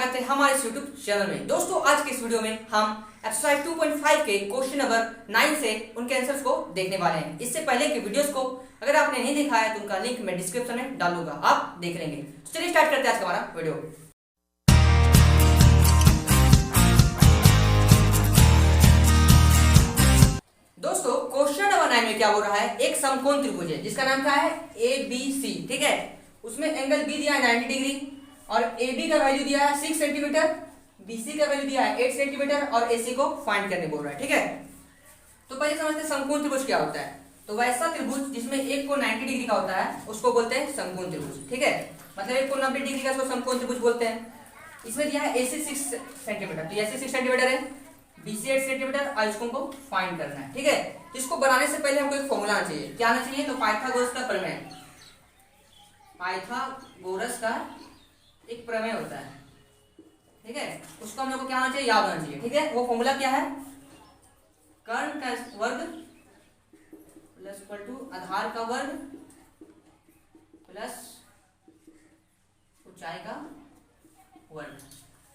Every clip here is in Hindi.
स्वागत है हमारे इस YouTube चैनल में। दोस्तों आज के इस वीडियो में हम एक्सरसाइज 2.5 के क्वेश्चन नंबर 9 से उनके आंसर्स को देखने वाले हैं। इससे पहले के वीडियोस को अगर आपने नहीं देखा है तो उनका लिंक मैं डिस्क्रिप्शन में डालूंगा, आप देख लेंगे। तो चलिए स्टार्ट करते हैं आज का हमारा वीडियो। दोस्तों क्वेश्चन नंबर 9 में क्या बोल रहा है, एक समकोण त्रिभुज है जिसका नाम क्या है ABC, ठीक है। उसमें एंगल बी दिया है 90 डिग्री और AB का वैल्यू दिया है 6 सेंटीमीटर, BC का वैल्यू दिया है 8 सेंटीमीटर और AC को फाइंड करने बोल रहा है, ठीक है। तो पहले समझते हैं समकोण त्रिभुज क्या होता है। तो वैसा त्रिभुज जिसमें एक कोण 90 डिग्री का होता है उसको बोलते हैं समकोण त्रिभुज, ठीक है। मतलब एक कोण 90 डिग्री का उसको समकोण त्रिभुज बोलते हैं। इसमें दिया है AC 6 सेंटीमीटर, तो AC 6 सेंटीमीटर है, BC 8 सेंटीमीटर और इसको हमको फाइंड करना है, ठीक है। इसको बनाने से पहले हमको एक फॉर्मूला आना चाहिए। क्या आना चाहिए? तो पाइथागोरस का प्रमेय, पाइथागोरस का एक प्रमेय होता है, ठीक है। उसको हम लोग को क्या आना चाहिए, याद होना चाहिए, ठीक है। वो फॉर्मूला क्या है? कर्ण का वर्ग प्लस इक्वल टू आधार का वर्ग प्लस ऊंचाई का वर्ग।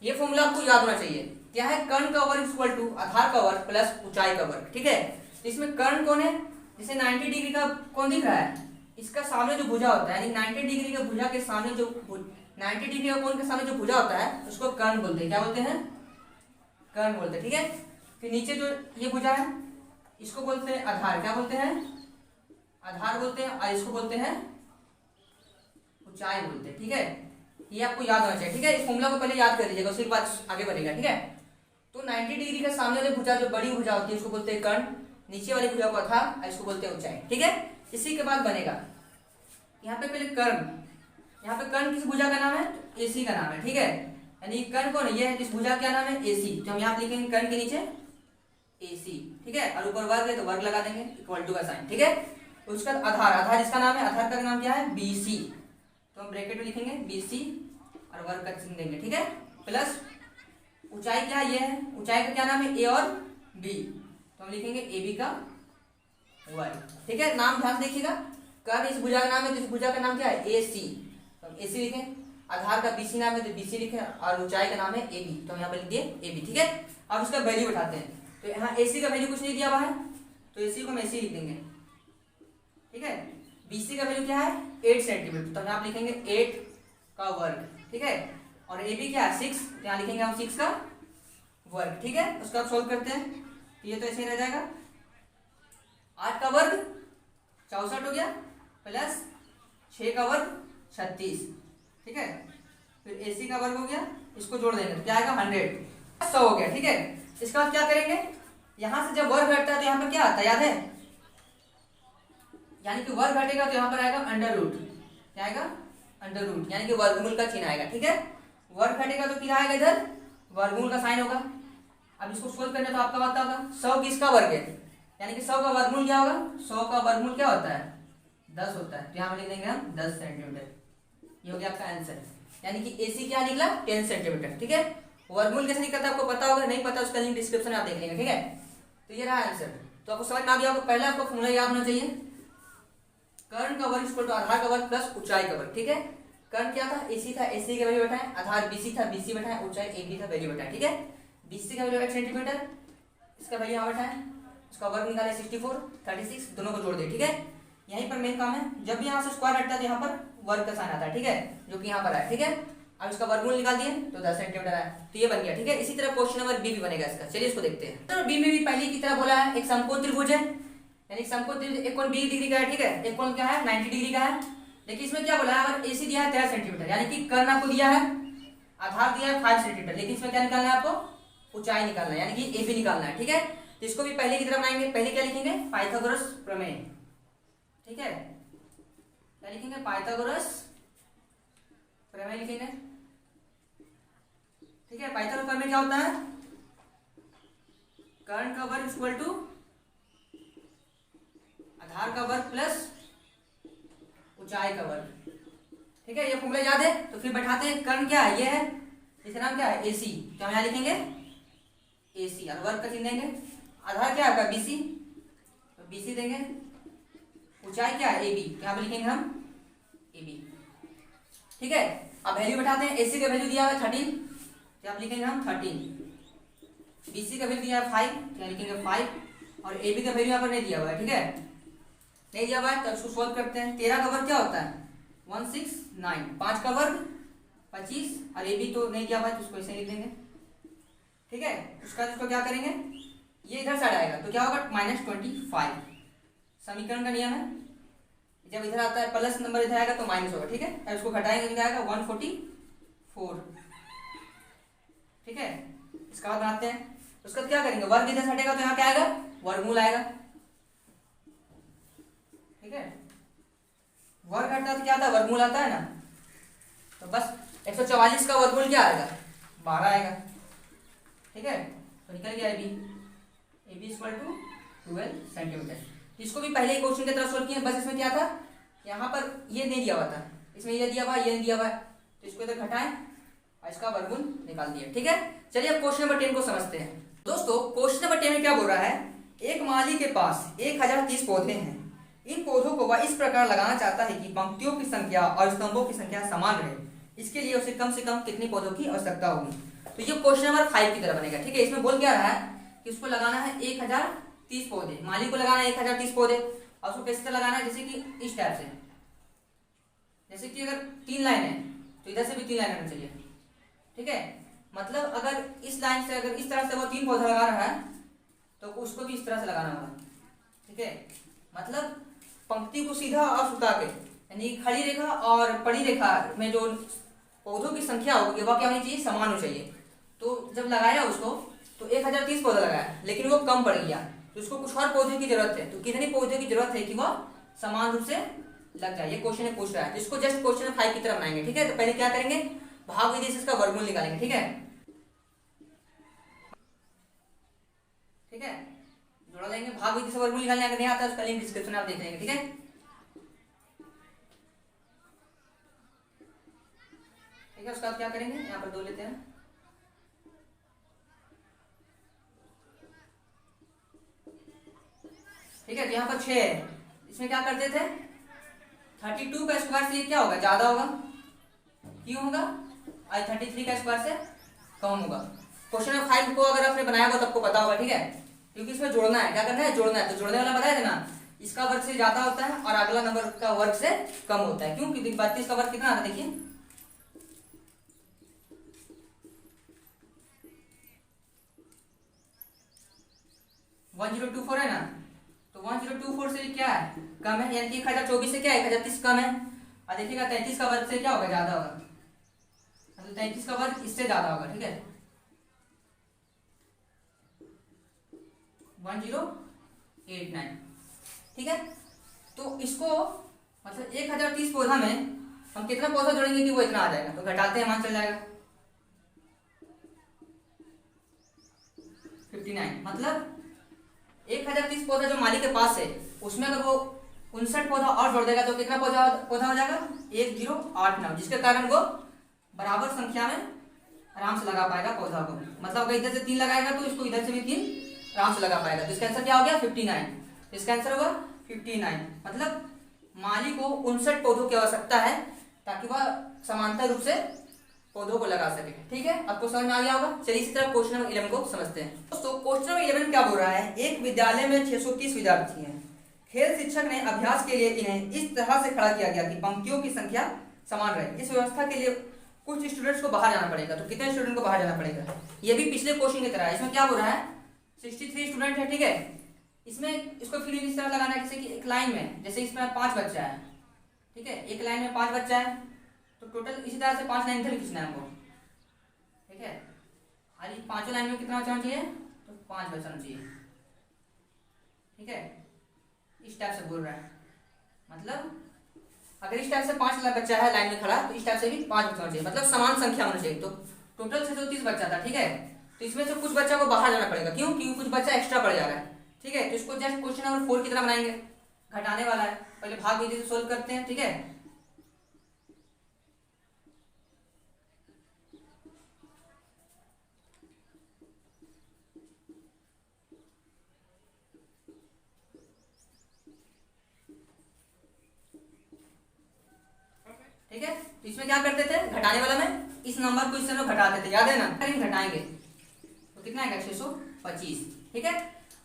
ये फॉर्मूला आपको याद होना चाहिए। क्या है? कर्ण का वर्ग इक्वल टू आधार का वर्ग प्लस ऊंचाई का वर्ग, ठीक है। तो इसमें कर्ण कौन है? जिसे 90 डिग्री का कौन दिख रहा है, इसका सामने जो भुजा होता है, यानी 90 डिग्री का भुजा के सामने जो 90 डिग्री का कोण के सामने जो भुजा होता है उसको कर्ण बोलते हैं। क्या बोलते हैं? कर्ण बोलते हैं, ठीक है। फिर नीचे जो ये भुजा है इसको बोलते हैं आधार। क्या बोलते हैं? आधार बोलते हैं। और इसको बोलते हैं ऊंचाई बोलते हैं, ठीक है। ये आपको याद होना चाहिए, ठीक है। इस फॉर्मूला को पहले याद कर लीजिएगा, उसके बाद आगे बढ़ेगा, ठीक है। तो 90 डिग्री के सामने वाली भुजा जो बड़ी भुजा होती है उसको बोलते हैं कर्ण, नीचे वाली भुजा को आधार और इसको बोलते हैं ऊंचाई, ठीक है। इसी के बाद बनेगा यहाँ पे पहले कर्ण। यहाँ पे कर्ण किस भुजा का नाम है? तो AC का नाम है, ठीक है। यानी कर्ण कौन है? ये है, इस भुजा का नाम है AC। तो हम यहाँ लिखेंगे कर्ण के नीचे AC, ठीक है। और ऊपर वर्ग है तो वर्ग लगा देंगे इक्वल टू का साइन, ठीक है। उसका आधार, आधार इसका नाम है, आधार का नाम क्या है? BC। तो हम ब्रैकेट में लिखेंगे BC और वर्ग का चिन्ह देंगे, ठीक है। प्लस ऊंचाई क्या है? ये है। ऊंचाई का क्या नाम है? A और B। तो हम लिखेंगे AB का वर्ग, ठीक है। नाम ध्यान से देखिएगा, कर्ण इस भुजा का नाम है तो इस भुजा का नाम क्या है? AC। तो हम AC लिखें। आधार का BC नाम है तो BC लिखें और ऊंचाई का नाम है AB, तो हम यहाँ पर लिख दिए AB, ठीक है। अब इसका वैल्यू उठाते हैं। तो यहाँ AC का वैल्यू कुछ नहीं दिया हुआ है तो AC को हम AC लिख देंगे, ठीक है। BC का वैल्यू क्या है? 8 सेंटीमीटर, तो हम यहाँ लिखेंगे 8 का वर्ग, ठीक है। और AB क्या है? 6, तो यहाँ लिखेंगे हम 6 का वर्ग, ठीक है। उसका आप सोल्व करते हैं तो ये तो ऐसे ही रह जाएगा। 8 का वर्ग 64 हो गया प्लस 6 का वर्ग 36, ठीक है। फिर AC का वर्ग हो गया, इसको जोड़ देंगे तो क्या आएगा? 100, 100 हो गया, ठीक है। इसके बाद क्या करेंगे? यहां से जब वर्ग घटता है तो यहाँ पर क्या आता है, याद है? यानी कि वर्ग घटेगा तो यहाँ पर आएगा अंडर रूट। क्या आएगा? अंडर रूट, यानी कि वर्गमूल का चिन्ह आएगा, ठीक है। वर्ग घटेगा तो क्या आएगा? इधर वर्गमूल का साइन होगा। अब इसको सोल्व करने तो आपका पता होगा 100 किसका वर्ग है, यानी कि 100 का वर्गमूल क्या होगा? 100 का वर्गमूल क्या होता है? 10 होता है। तो यहाँ पर लिख देंगे हम 10 सेंटीमीटर। ये हो गया आपका आंसर, यानी कि AC क्या निकला? 10 सेंटीमीटर, ठीक है। वर्गमूल कैसे निकलता है आपको पता होगा, नहीं पता उसका लिंक डिस्क्रिप्शन में आप देख लेंगे, ठीक है। तो ये रहा आंसर। तो आपको समझ में आ गया होगा। पहले आपको फॉर्मूला याद होना चाहिए, कर्ण का वर्ग इक्वल टू आधार का वर्ग प्लस ऊंचाई का वर्ग, ठीक है। कर्ण क्या था? AC था, AC का वैल्यू बैठा है। आधार BC था, BC बैठा है। ऊंचाई AB था, वैल्यू बैठा है, ठीक है। BC का वैल्यू 8 सेंटीमीटर, इसका वैल्यू यहाँ बैठा है। इसका वर्ग निकाले 64, 36, दोनों को जोड़ दे, ठीक है। यहीं पर मेन काम है, जब भी यहाँ से स्क्वायर हटता है तो यहाँ पर वर्ग का साइन आता है, ठीक है, जो कि यहाँ पर है, ठीक है। अब इसका वर्गमूल निकाल दिए तो 10 सेंटीमीटर आया, तो ये बन गया, ठीक है। इसी तरह क्वेश्चन नंबर B भी बनेगा इसका। चलिए इसको देखते हैं। तो B में भी पहले की तरह बोला है, एक समकोण त्रिभुज है, यानी समकोण त्रिभुज एक कोण 20 डिग्री का है, ठीक है। एक कोण क्या है? 90 डिग्री का है। लेकिन इसमें क्या बोला है? अगर AC दिया है 13 सेंटीमीटर, यानी कि कर्ण आपको दिया है, आधार दिया है 5 सेंटीमीटर, लेकिन इसमें क्या निकालना है आपको? ऊंचाई निकालना है, यानी कि AB निकालना है, ठीक है। तो इसको भी पहले की तरह बनाएंगे। पहले क्या लिखेंगे? पाइथागोरस प्रमेय, ठीक है। क्या लिखेंगे? पाइथागोरस प्रमेय लिखेंगे, ठीक है। पाइथागोरस प्रमेय क्या होता है? कर्ण का वर्ग इक्वल टू आधार का वर्ग प्लस ऊंचाई का वर्ग, ठीक है। ये फॉर्मूला याद है तो फिर बैठाते हैं। कर्ण क्या है? ये है, इसका नाम क्या है? AC। तो हम यहाँ लिखेंगे AC और वर्ग का चिन्ह देंगे। आधार क्या है? BC, तो BC देंगे। ऊंचाई क्या है? AB, तो यहाँ पे लिखेंगे हम AB, ठीक है। अब वैल्यू बैठाते हैं। AC का वैल्यू दिया हुआ है 13 क्या लिखेंगे हम 13। BC का वैल्यू दिया है 5, क्या लिखेंगे 5, और AB का वैल्यू यहाँ पर नहीं दिया हुआ है, ठीक है, नहीं दिया हुआ है, तो इसको सोल्व करते हैं। 13 का वर्ग क्या होता है 169, 5 का वर्ग 25, और AB तो नहीं दिया हुआ है तो उसको ऐसे लिख देंगे, ठीक है। उसका इसको क्या करेंगे, ये इधर साइड आएगा तो क्या होगा -25। समीकरण का नियम है, जब इधर आता है प्लस नंबर इधर आएगा तो माइनस होगा, ठीक है। अब इसको घटाएंगे तो क्या आएगा 144, ठीक है। इसका बाद बनाते हैं, उसका क्या करेंगे, वर्ग इधर हटेगा तो यहाँ क्या आएगा वर्गमूल आएगा, ठीक है। वर्ग हटता तो क्या आता है वर्गमूल आता है ना, तो बस 144 का वर्गमूल क्या आएगा 12 आएगा, ठीक है। तो निकल गया AB इक्वल टू 12 सेंटीमीटर। इसको भी पहले ही क्वेश्चन की तरह सोल्व किए, बस इसमें क्या था यहाँ पर ये नहीं दिया हुआ था, इसमें ये दिया हुआ ये नहीं दिया हुआ है, तो इसको इधर घटाएं और इसका वर्गमूल निकाल दिया, ठीक है। चलिए अब क्वेश्चन नंबर 10 को समझते हैं। दोस्तों क्वेश्चन नंबर 10 में क्या बोल रहा है, एक माली के पास 1030 पौधे हैं, इन पौधों को वह इस प्रकार लगाना चाहता है कि पंक्तियों की संख्या और स्तंभों की संख्या समान रहे, इसके लिए उसे कम से कम कितने पौधों की आवश्यकता होगी। तो ये क्वेश्चन नंबर 5 की तरह बनेगा, ठीक है। इसमें बोल क्या रहा है कि उसको लगाना है 1030 पौधे, माली को लगाना है 1030 पौधे, और उसको कैसे लगाना है, जैसे कि इस टाइप से, जैसे कि अगर 3 लाइन है तो इधर से भी 3 लाइन होना चाहिए, ठीक है। मतलब अगर इस लाइन से अगर इस तरह से वो 3 पौधा लगा रहा है तो उसको भी इस तरह से लगाना होगा, ठीक है। मतलब पंक्ति को सीधा और सुता के, यानी खड़ी रेखा और पड़ी रेखा में जो पौधों की संख्या होगी वह क्या होनी चाहिए समान होनी चाहिए। तो जब लगाया उसको तो 1030 पौधा लगाया, लेकिन वो कम पड़ गया तो उसको कुछ और पौधे की जरूरत है, तो कितने पौधे की जरूरत है कि वह समान रूप से लग जाए, ये क्वेश्चन पूछ रहा है। तो इसको जस्ट क्वेश्चन 5 की तरह बनाएंगे, ठीक है। तो पहले क्या करेंगे भाग विधि से इसका वर्गमूल निकालेंगे, ठीक है, ठीक है। जोड़ा लेंगे, भाग विधि से वर्गमूल निकालने अगर नहीं आता है उसका लिंक डिस्क्रिप्शन में आप देख लेंगे, ठीक है। ठीक है, उसका क्या करेंगे यहाँ पर 2 लेते हैं, ठीक है। तो यहाँ पर 6 है, इसमें क्या करते थे 32 का स्क्वायर से क्या होगा ज्यादा होगा, क्यों होगा, और 33 का स्क्वायर से कम होगा। क्वेश्चन नंबर 5 को अगर आपने बनाया होगा तो आपको पता होगा, ठीक है, क्योंकि इसमें जोड़ना है, क्या करना है जोड़ना है। तो जोड़ने वाला बताया था ना, इसका वर्ग से ज्यादा होता है और अगला नंबर का वर्ग से कम होता है, क्यों, क्योंकि 32 का वर्ग कितना आता है देखिए 1024 है ना, तो 1024 से क्या है कम है, यानी कि 1024 से क्या है 1030 कम है, और देखिएगा 33 का वर्ग से क्या होगा ज्यादा होगा, मतलब 33 का वर्ग इससे ज्यादा होगा, ठीक है 1089, ठीक है। तो इसको मतलब 1030 पौधा में हम कितना पौधा जोड़ेंगे कि वो इतना आ जाएगा, तो घटाते हैं मान चल जाएगा 59, मतलब 1030 पौधा जो माली के पास है उसमें अगर वो 59 पौधा और जोड़ देगा तो कितना पौधा पौधा हो जाएगा 1089, जिसके कारण वो बराबर संख्या में आराम से लगा पाएगा पौधा को। मतलब अगर इधर से 3 लगाएगा तो इसको इधर से भी 3 आराम से लगा पाएगा। तो इसका आंसर क्या हो गया 59, इसका आंसर होगा 59। मतलब माली को 59 पौधों की आवश्यकता है ताकि वह समांतर रूप से पौधों को लगा सके, ठीक है। आपको समझ में आ गया होगा। चलिए इसी तरह क्वेश्चन नंबर 11 को समझते हैं। दोस्तों क्वेश्चन नंबर 11 क्या बोल रहा है, एक विद्यालय में 630 विद्यार्थी हैं, खेल शिक्षक ने अभ्यास के लिए इन्हें इस तरह से खड़ा किया गया कि पंक्तियों की संख्या समान रहे। इस व्यवस्था के लिए कुछ स्टूडेंट्स को बाहर जाना पड़ेगा, तो कितने स्टूडेंट को बाहर जाना पड़ेगा, ये भी पिछले क्वेश्चन की तरह है। इसमें क्या बोल रहा है 63 स्टूडेंट है, ठीक है। इसमें इसको फिर इस तरह लगाना है जैसे कि एक लाइन में, जैसे इसमें 5 बच्चा है, ठीक है, एक लाइन में 5 बच्चा है, तो टोटल इसी तरह से 5 लाइन इधर खींचना है हमको, ठीक है। और इस 5 लाइन में कितना बचाना चाहिए, तो 5 बचाना चाहिए, ठीक है। इस टाइप से बोल रहा है, मतलब अगर इस टाइप से 5 बच्चा है लाइन में खड़ा तो इस टाइप से भी 5 बचाना चाहिए, मतलब समान संख्या होनी चाहिए। तो टोटल 630 बच्चा था, ठीक है। तो इसमें से कुछ बच्चा को बाहर जाना पड़ेगा, क्यों, क्योंकि कुछ बच्चा एक्स्ट्रा पड़ जा रहा है, ठीक है। तो इसको जस्ट क्वेश्चन नंबर 4 की तरह बनाएंगे, घटाने वाला है, पहले भाग विधि से सोल्व करते हैं, ठीक है। ठीक है, तो इसमें क्या करते थे घटाने वाला में इस नंबर को इससे हम लोग घटाते थे, याद है ना, घटाएंगे तो कितना आएगा 625, ठीक है।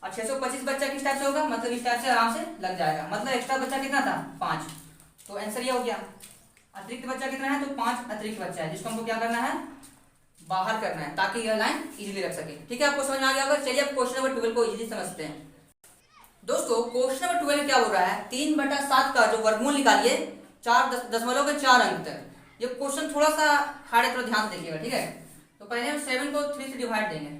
और 625 बच्चा किस टाइप से होगा, मतलब इस टाइप से आराम से लग जाएगा, मतलब एक्स्ट्रा बच्चा कितना था 5, तो आंसर ये हो गया। अतिरिक्त बच्चा कितना है, तो 5 अतिरिक्त बच्चा है, जिसको हमको क्या करना है, बाहर करना है, ताकि यह लाइन इजीली रख सके, ठीक है। आपको समझ में आ गया होगा। चलिए अब क्वेश्चन नंबर 12 को इजीली समझते हैं। दोस्तों क्वेश्चन नंबर 12 में क्या बोल रहा है, 3/7 का जो वर्गमूल निकालिए 4.4 अंक तक। ये क्वेश्चन थोड़ा सा हार्ड है, थोड़ा ध्यान से देखिएगा, ठीक है। तो पहले हम 7 को 3 से डिवाइड देंगे,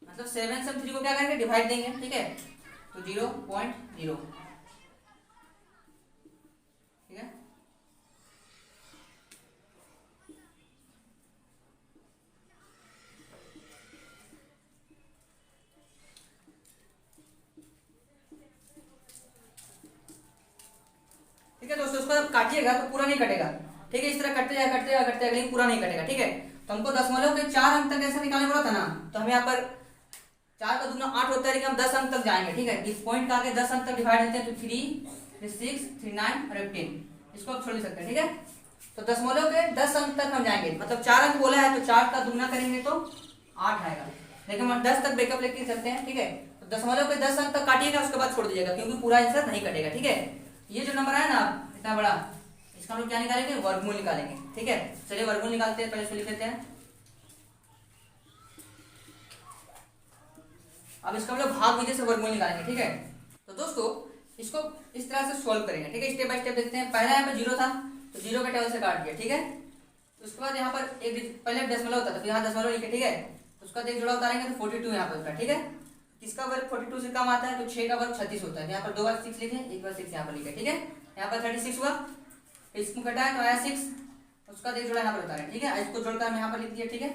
मतलब 7 से हम 3 को क्या करेंगे, डिवाइड देंगे, ठीक है। तो 0.0, ठीक है। ठीक है दोस्तों, उसको जब काटिएगा तो पूरा नहीं कटेगा, ठीक है। इस तरह कटते जाएगा लेकिन पूरा नहीं कटेगा, ठीक है। तो हमको दशमलव के 4 अंक तक ऐसा निकालने पड़ा था ना, तो हमें यहाँ पर 4 का दुगना 8 होता है, लेकिन हम 10 अंक तक जाएंगे, ठीक है। इस पॉइंट का आगे 10 अंक तक डिवाइड देते हैं, तो 3, 6, 3, 9 और 18, इसको आप छोड़ सकते हैं, ठीक है। तो दशमलव के 10 अंक तक हम जाएंगे, मतलब 4 अंक बोला है तो 4 का दुगना करेंगे तो 8 आएगा, लेकिन हम 10 तक ब्रेकअप लेके चलते हैं, ठीक है। तो दशमलव के 10 अंक तक काटिएगा, उसके बाद छोड़ दीजिएगा, क्योंकि पूरा आंसर नहीं कटेगा, ठीक है। ये जो नंबर है ना इतना बड़ा, इसका हम लोग क्या निकालेंगे, वर्गमूल निकालेंगे, ठीक है। चलिए वर्गमूल निकालते हैं, पहले इसको लिख लेते हैं। अब इसका हम लोग भाग विधि से वर्गमूल निकालेंगे, ठीक है। तो दोस्तों इसको इस तरह से सॉल्व करेंगे, ठीक है। स्टेप बाय स्टेप देखते हैं। पहला यहाँ पर 0 था, तो 0 के टेबल से काट दिया, ठीक है। उसके बाद यहाँ पर एक पहले दशमलव होता था, तो यहाँ दशमलव लिखे, ठीक है। उसका एक जोड़ा उतारेंगे तो 42 यहाँ पर, ठीक है। किसका वर्ग 42 से कम आता है, तो 6 का वर्ग 36 होता है। यहाँ पर 2 बार 6 लिखे, एक बार 6 यहाँ पर लिखे, ठीक है। यहाँ पर 36 हुआ, इसको घटाया तो आया 6, उसका एक जोड़ा यहाँ पर उतारे, ठीक है। इसको जोड़कर हम यहाँ पर लिख दिया, ठीक है।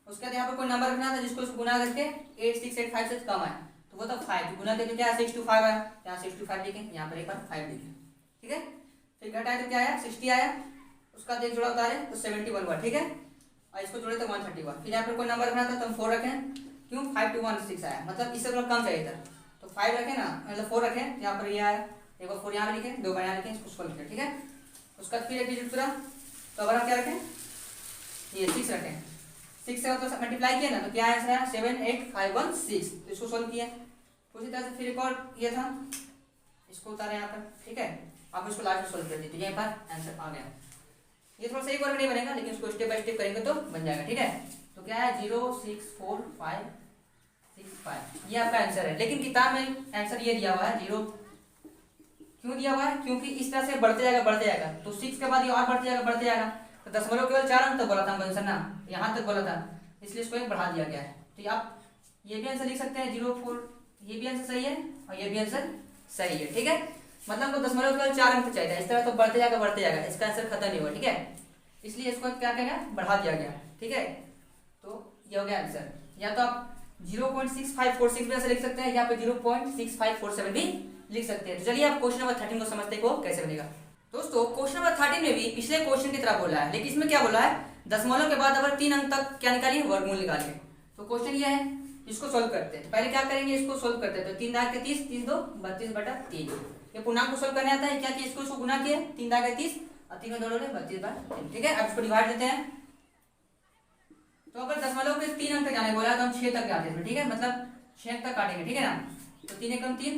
उसके बाद यहाँ पर कोई नंबर रखना था जिसको गुना करके 8685 से कम आए, तो वो तो 5 गुना करके क्या 6 to 5 आया, यहाँ 6 to 5 लिखे, यहाँ पर एक बार 5 लिखे, ठीक है। फिर घटाए तो क्या आया 60 आया, उसका एक जोड़ा उतारे तो 71 हुआ, ठीक है। और इसको जोड़े तो 130 हुआ। फिर यहाँ पर कोई नंबर रखना था तो हम 4 रखें, क्यों 5 to 1 6 आया, मतलब इससे थोड़ा कम चाहिए था, तो 5 रखें ना, मतलब 4 रखें, यहाँ पर ये आया, एक बार 4 यहाँ लिखे, 2 बार यहाँ लिखे, इसको लिखे, ठीक है। उसका फिर एक डिजिट पूरा, तो अगर हम क्या रखें, ये 6 रखें, 6 से तो मल्टीप्लाई किया ना, तो क्या आंसर है 78516, तो इसको सोल्व किया। उसी तरह से फिर एक और ये था, इसको उतारे यहाँ पर, ठीक है। आप इसको लास्ट में सोल्व कर दीजिए, यहाँ पर आंसर आ गया। ये थोड़ा सा एक बार नहीं बनेगा, लेकिन इसको स्टेप बाय स्टेप करेंगे तो बन जाएगा, ठीक है। तो क्या है 06456 ये आपका आंसर है। लेकिन किताब में आंसर ये दिया हुआ है 0, क्यों दिया हुआ है, क्योंकि इस तरह से बढ़ते जाएगा, तो 6 के बाद ये और बढ़ते जाएगा। तो दशमलव केवल 4 अंक तक बोला था आंसर ना, यहाँ तक बोला था, इसलिए इसको एक बढ़ा दिया गया है। तो आप ये भी आंसर लिख सकते हैं 04, ये भी आंसर सही है और ये भी आंसर सही है, ठीक है। मतलब तो दशमलव केवल 4 अंक चाहिए था, इस तरह तो बढ़ते जाएगा, इसका आंसर खत्म नहीं हुआ, ठीक है। इसलिए इसको क्या करेगा, बढ़ा दिया गया, ठीक है। तो ये हो गया आंसर। या तो आप 0.6546 भी ऐसे लिख सकते हैं, या फिर 0.6547 भी लिख सकते हैं। तो चलिए आप क्वेश्चन नंबर 13 को समझते हैं वो कैसे बनेगा। दोस्तों क्वेश्चन नंबर 13 में भी पिछले क्वेश्चन की तरह बोला है, लेकिन इसमें क्या बोला है, दशमलव के बाद अगर 3 अंक तक क्या निकालिए, वर्गमूल निकालिए। तो क्वेश्चन ये है, इसको सोल्व करते हैं। पहले क्या करेंगे, इसको सोल्व करते हैं। तो 3 दाग के 30, 30 2 32/3, ये पूर्णांक को सोल्व करने आता है। क्या किया, इसको गुना किया, 3 दाग के 30 और 3 में 2 32/3, ठीक है। अब इसको डिवाइड देते हैं। तो अगर दशमलव के 3 अंक तक जाने बोला तो हम 6 तक जाते हैं, ठीक है, मतलब 6 अंक तक काटेंगे, ठीक है ना। तो 3 एकम 3,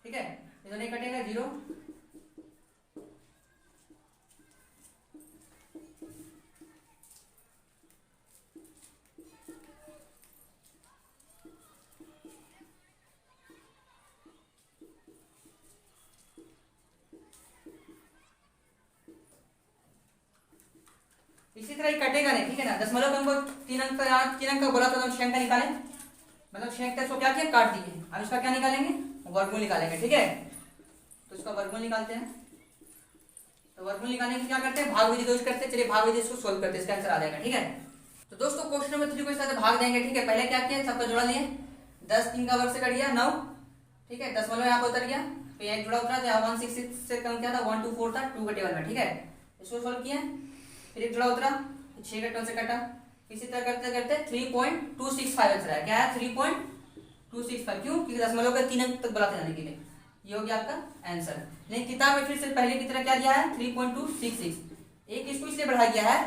ठीक है, ये नहीं कटेगा 0, इसी तरह कटेगा नहीं, ठीक है ना। दशमलव हमको 3 अंक का बोला था, तो हम 6 अंक का निकालें, मतलब 6 अंक को क्या किया, काट दिए। अब इसका क्या निकालेंगे, वर्गमूल निकालेंगे, ठीक है। तो इसका वर्गमूल निकालते हैं। तो वर्गमूल निकालने के क्या करते हैं, भाग विधि यूज करते हैं। चलिए भाग विधि इसको सोल्व करते हैं, इसका आंसर आ जाएगा, ठीक है। तो दोस्तों क्वेश्चन नंबर 3 को इस तरह से भाग देंगे, ठीक है। पहले क्या किया, सबका जोड़ा लिए, 10 3 का वर्ग से कट गया 9, ठीक है। दशमलव यहाँ पर उतर गया, तो एक जोड़ा उतरा था, 166 से कम क्या था, 124 था 2 के टेबल में, ठीक है। इसको सोल्व किया, फिर एक जोड़ा उतरा, 6 के टेबल से कटा। इसी तरह करते करते 3.265 आंसर है। क्या है 3.265, क्यों, क्योंकि दशमलव के 3 अंक तक बढ़ाते जाने के लिए। ये हो गया आपका आंसर। लेकिन किताब में फिर से पहले की तरह क्या दिया है, 3.266। एक इसको इसलिए बढ़ा दिया है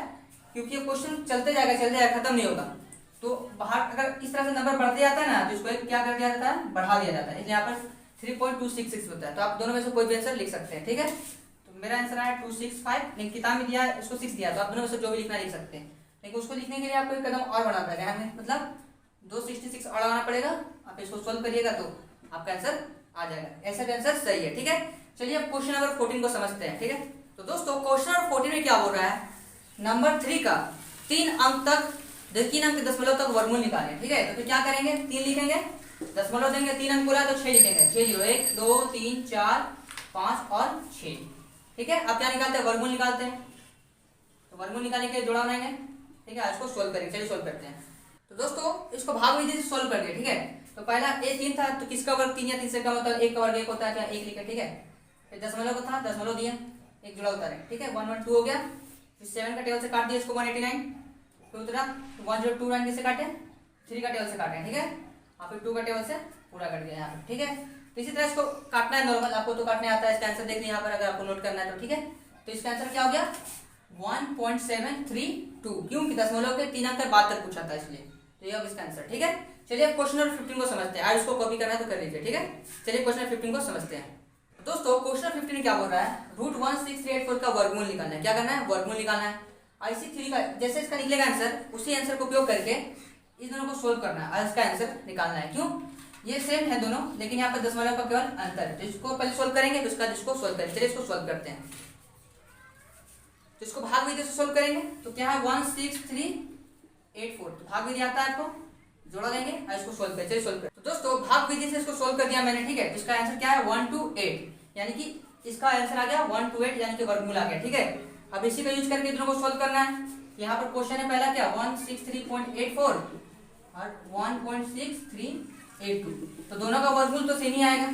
क्योंकि ये क्वेश्चन चलते जाएगा खत्म नहीं होगा। तो बाहर अगर इस तरह से नंबर बढ़ते जाता है ना तो इसको क्या कर दिया जाता है, बढ़ा दिया जाता है। इसलिए यहाँ पर 3.266 होता है। तो आप दोनों में से कोई भी आंसर लिख सकते हैं, ठीक है। तो मेरा आंसर आया 265, लेकिन किताब में दिया है उसको 6 दिया, तो आप दोनों में से जो भी लिखना लिख सकते हैं। लेकिन उसको लिखने के लिए आपको एक कदम और बढ़ाना पड़ेगा, मतलब 266 और लगाना पड़ेगा। आप इसको सोल्व करिएगा तो आपका आंसर आ जाएगा। ऐसा भी आंसर सही है, ठीक है। चलिए अब क्वेश्चन नंबर 14 को समझते हैं, ठीक है। तो दोस्तों क्वेश्चन नंबर 14 में क्या बोल रहा है, नंबर 3 का 3 अंक तक 3 अंक दशमलव तक वर्गमूल निकालें, ठीक है। तो फिर क्या करेंगे, 3 लिखेंगे, दशमलव देंगे, 3 अंक बोला तो 6 लिखेंगे, 6 0 1 2 3 4 5 और 6, ठीक है। अब क्या निकालते हैं, वर्गमूल निकालते हैं। तो वर्गमूल निकालने के लिए जोड़ा बनाएंगे, ठीक है। इसको सोल्व करेंगे, चलिए सोल्व करते हैं। तो दोस्तों इसको भाग विधि से सोल्व कर दिया, ठीक है। तो पहला ए 3 था, तो किसका वर्ग 3 या 3 से कम होता है, 1 का वर्ग 1 होता है, क्या 1 लिखे, ठीक है। फिर दशमलव को था, दशमलव दिया, एक जुड़ा उतारे, ठीक है। 1 1 2 हो गया। फिर 7 का टेबल से काट दिया इसको, 189। फिर उतरा 1029 किससे काटे, 3 का टेबल से काटे, ठीक है। और फिर 2 का टेबल से पूरा कट गया यहाँ पे, ठीक है। तो इसी तरह इसको काटना है नॉर्मल, आपको तो काटने आता है। इसका आंसर देखिए यहाँ पर, अगर आपको नोट करना है तो, ठीक है। तो इसका आंसर क्या हो गया 1.732, क्योंकि दशमलव के 3 अंक के बाद तक पूछा था, इसलिए। तो ये अब इसका आंसर, ठीक है। चलिए अब क्वेश्चन नंबर 15 को समझते हैं। आज इसको कॉपी करना है तो कर लीजिए, ठीक है। चलिए क्वेश्चन नंबर 15 को समझते हैं। दोस्तों क्वेश्चन 15 क्या बोल रहा है, √16384 का वर्गमूल निकालना है। क्या करना है, वर्गमूल निकालना है। IC3 का जैसे इसका निकलेगा आंसर, उसी आंसर को उपयोग करके इस दोनों को सोल्व करना है और इसका आंसर निकालना है। क्यों, ये सेम है दोनों, लेकिन यहाँ पर दशमलव का केवल अंतर है। तो इसको पहले सोल्व करेंगे, फिर उसका जिसको सोल्व करेंगे। चलिए इसको सोल्व करते हैं। तो इसको भाग विधि से सोल्व करेंगे, तो क्या है 16384, तो भाग विधि आता है आपको, जोड़ा देंगे और इसको सोल्व करें। चलिए सोल्व करें। तो दोस्तों भाग विधि से इसको सोल्व कर दिया मैंने, ठीक है। इसका आंसर क्या है 128, यानी कि इसका आंसर आ गया 128, यानी कि वर्गमूल आ गया, ठीक है। अब इसी का यूज करके दोनों को सोल्व करना है। यहाँ पर क्वेश्चन है पहला क्या 163.84 और 1.6382, तो दोनों का वर्गमूल तो सेम ही आएगा।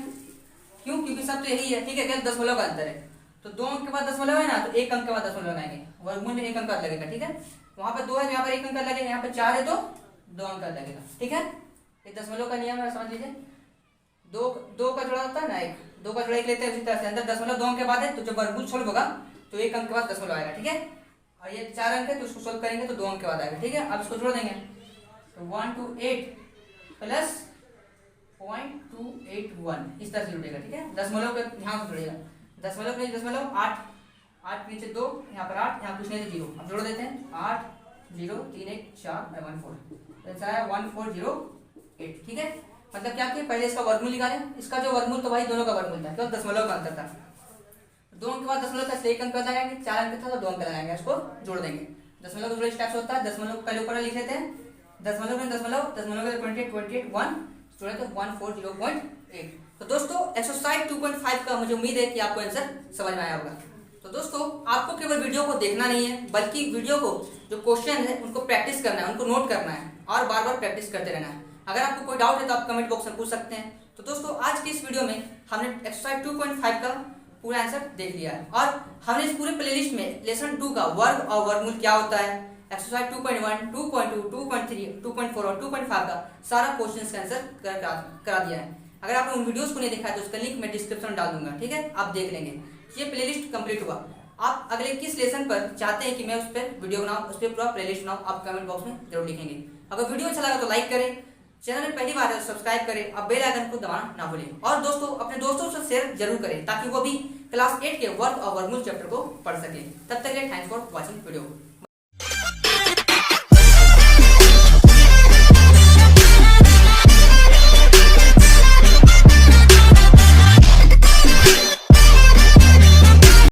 क्यों, क्योंकि सब तो यही है, ठीक है। केवल दशमलव का अंतर है। तो 2 अंक के बाद दशमलव है ना, तो 1 अंक के बाद दशमलव लगाएंगे, वर्गमूल में 1 अंक लगेगा, ठीक है। वहां पर 2 है तो यहाँ पर 1 अंक लगेगा, यहाँ पर 4 है तो 2 अंक लगेगा, ठीक है। ये दशमलव का नियम है, समझ लीजिए। 2 का जोड़ा होता है ना, 2 का जोड़ा 1 लेते हैं, उसी तरह से अंदर दशमलव 2 अंक के बाद है, तो जब वर्गमूल सोल्व होगा तो 1 अंक के बाद दशमलव आएगा, ठीक है। और ये 4 अंक है तो उसको सोल्व करेंगे तो 2 अंक के बाद आएगा, ठीक है। अब इसको जोड़ देंगे, तो 128 प्लस 0.281 इस तरह से जुड़ेगा, ठीक है। दशमलव के ध्यान से जुड़ेगा, दशमलव के दशमलव 8 नीचे 2, यहाँ पर 8, यहाँ कुछ नहीं 0। अब जोड़ देते हैं 8 0 3 1 4 14, आंसर आया 1408, ठीक है। मतलब क्या किया, पहले इसका वर्गमूल निकालें। इसका जो वर्गमूल तो भाई दोनों का वर्गमूल था, तो दशमलव का अंतर था। 2 अंक के बाद दशमलव का 1 अंक लगाएंगे, 4 अंक था तो 2 अंक लगाएंगे, इसको जोड़ देंगे। दशमलव का जोड़ इस टाइप से होता है, दशमलव को पहले ऊपर लिख लेते हैं, दशमलव में दशमलव के 28 1 जोड़े तो 140.8। तो दोस्तों एक्सरसाइज 2.5 का मुझे उम्मीद है कि आपको आंसर समझ में आया होगा। तो दोस्तों आपको केवल वीडियो को देखना नहीं है, बल्कि वीडियो को जो क्वेश्चन है उनको प्रैक्टिस करना है, उनको नोट करना है और बार बार प्रैक्टिस करते रहना है। अगर आपको कोई डाउट है तो आप कमेंट बॉक्स में पूछ सकते हैं। तो दोस्तों आज की इस वीडियो में हमने एक्सरसाइज 2.5 का पूरा आंसर देख लिया है और हमने इस पूरे प्लेलिस्ट में लेसन 2 का वर्ग और वर्गमूल क्या होता है, एक्सरसाइज 2.1, 2.2, 2.3, 2.4 और 2.5 का सारा क्वेश्चन का आंसर करा दिया है। अगर आपने उन वीडियोस को नहीं देखा है तो उसका लिंक मैं डिस्क्रिप्शन में डाल दूंगा, ठीक है। आप देख लेंगे। ये प्लेलिस्ट कंप्लीट हुआ। आप अगले किस लेसन पर चाहते हैं कि मैं उस पर वीडियो बनाऊं, उस पर पूरा प्लेलिस्ट बनाऊं, आप कमेंट बॉक्स में जरूर लिखेंगे। अगर वीडियो अच्छा लगा तो लाइक करें, चैनल में पहली बार है तो सब्सक्राइब करें और बेल आइकन को दबाना ना भूलें। और दोस्तों अपने दोस्तों से शेयर जरूर करें ताकि वो भी क्लास 8 के वर्ग और वर्गमूल चैप्टर को पढ़ सकें। तब तक के लिए थैंक्स फॉर वॉचिंग वीडियो।